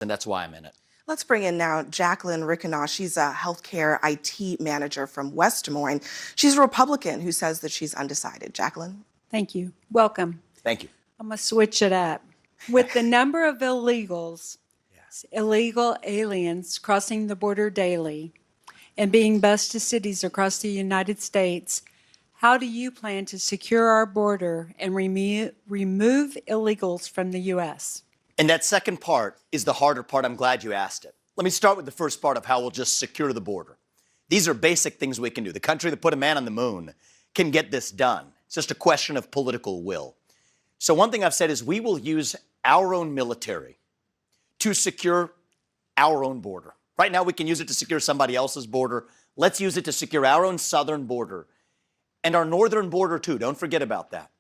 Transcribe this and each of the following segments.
and that's why I'm in it. Let's bring in now Jacqueline Rickenaw. She's a healthcare IT manager from West Des Moines. She's a Republican who says that she's undecided. Jacqueline? Thank you. Welcome. Thank you. I'm going to switch it up. With the number of illegals, illegal aliens crossing the border daily and being bused to cities across the United States, how do you plan to secure our border and remove illegals from the U.S.? And that second part is the harder part. I'm glad you asked it. Let me start with the first part of how we'll just secure the border. These are basic things we can do. The country that put a man on the moon can get this done. It's just a question of political will. So one thing I've said is we will use our own military to secure our own border. Right now we can use it to secure somebody else's border. Let's use it to secure our own southern border and our northern border too. Don't forget about that.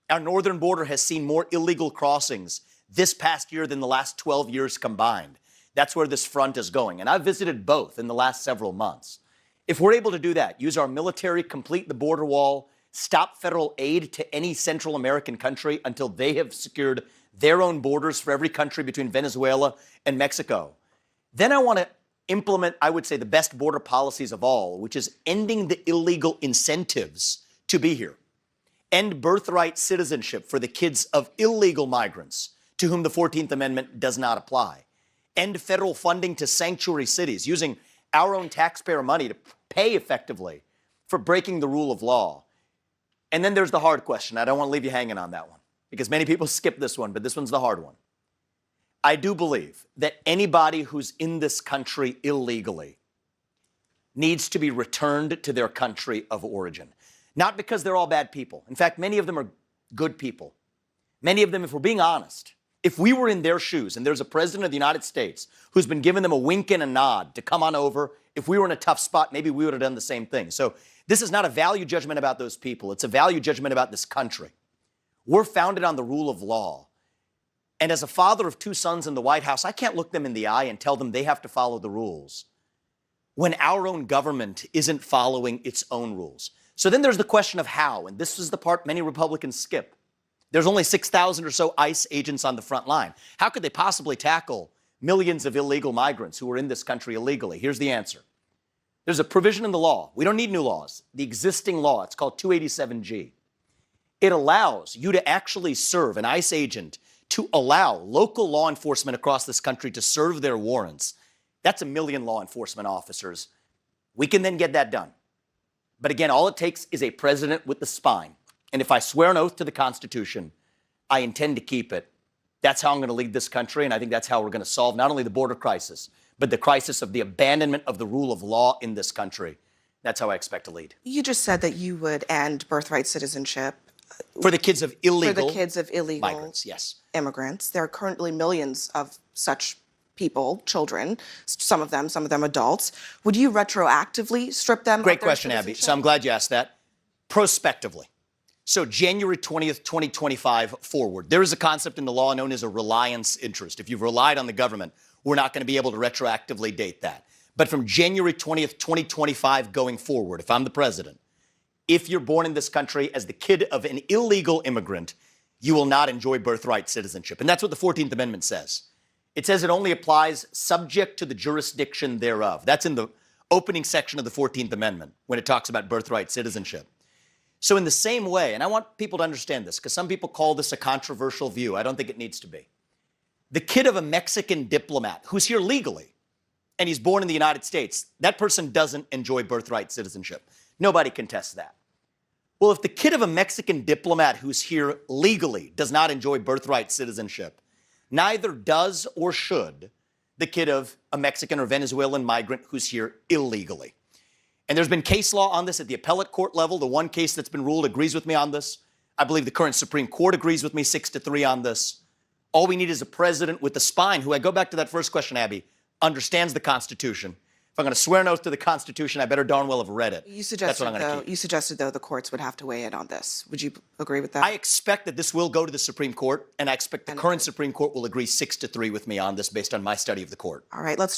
Our northern border has seen more illegal crossings this past year than the last 12 years combined. That's where this front is going. And I've visited both in the last several months. If we're able to do that, use our military, complete the border wall, stop federal aid to any Central American country until they have secured their own borders for every country between Venezuela and Mexico, then I want to implement, I would say, the best border policies of all, which is ending the illegal incentives to be here. End birthright citizenship for the kids of illegal migrants to whom the 14th Amendment does not apply. End federal funding to sanctuary cities, using our own taxpayer money to pay effectively for breaking the rule of law. And then there's the hard question. I don't want to leave you hanging on that one, because many people skip this one, but this one's the hard one. I do believe that anybody who's in this country illegally needs to be returned to their country of origin. Not because they're all bad people. In fact, many of them are good people. Many of them, if we're being honest, if we were in their shoes and there's a president of the United States who's been giving them a wink and a nod to come on over, if we were in a tough spot, maybe we would have done the same thing. So this is not a value judgment about those people. It's a value judgment about this country. We're founded on the rule of law. And as a father of two sons in the White House, I can't look them in the eye and tell them they have to follow the rules when our own government isn't following its own rules. So then there's the question of how, and this is the part many Republicans skip. There's only 6,000 or so ICE agents on the front line. How could they possibly tackle millions of illegal migrants who are in this country illegally? Here's the answer. There's a provision in the law. We don't need new laws. The existing law, it's called 287G. It allows you to actually serve, an ICE agent, to allow local law enforcement across this country to serve their warrants. That's 1 million law enforcement officers. We can then get that done. But again, all it takes is a president with the spine. And if I swear an oath to the Constitution, I intend to keep it. That's how I'm going to lead this country, and I think that's how we're going to solve not only the border crisis, but the crisis of the abandonment of the rule of law in this country. That's how I expect to lead. You just said that you would end birthright citizenship. For the kids of illegal migrants, yes. Immigrants. There are currently millions of such people, children, some of them adults. Would you retroactively strip them of their Great question, Abby. So I'm glad you asked that. Prospectively. So January 20th, 2025 forward, there is a concept in the law known as a reliance interest. If you've relied on the government, we're not going to be able to retroactively date that. But from January 20th, 2025 going forward, if I'm the president, if you're born in this country as the kid of an illegal immigrant, you will not enjoy birthright citizenship. And that's what the 14th Amendment says. It says it only applies subject to the jurisdiction thereof. That's in the opening section of the 14th Amendment when it talks about birthright citizenship. So in the same way, and I want people to understand this because some people call this a controversial view. I don't think it needs to be. The kid of a Mexican diplomat who's here legally and he's born in the United States, that person doesn't enjoy birthright citizenship. Nobody contests that. Well, if the kid of a Mexican diplomat who's here legally does not enjoy birthright citizenship, neither does or should the kid of a Mexican or Venezuelan migrant who's here illegally. And there's been case law on this at the appellate court level. The one case that's been ruled agrees with me on this. I believe the current Supreme Court agrees with me 6-3 on this. All we need is a president with the spine who, I go back to that first question, Abby, understands the Constitution. If I'm going to swear an oath to the Constitution, I better darn well have read it. You suggested, though, the courts would have to weigh in on this. Would you agree with that? I expect that this will go to the Supreme Court, and I expect the current Supreme Court will agree 6-3 with me on this based on my study of the court. All right, let's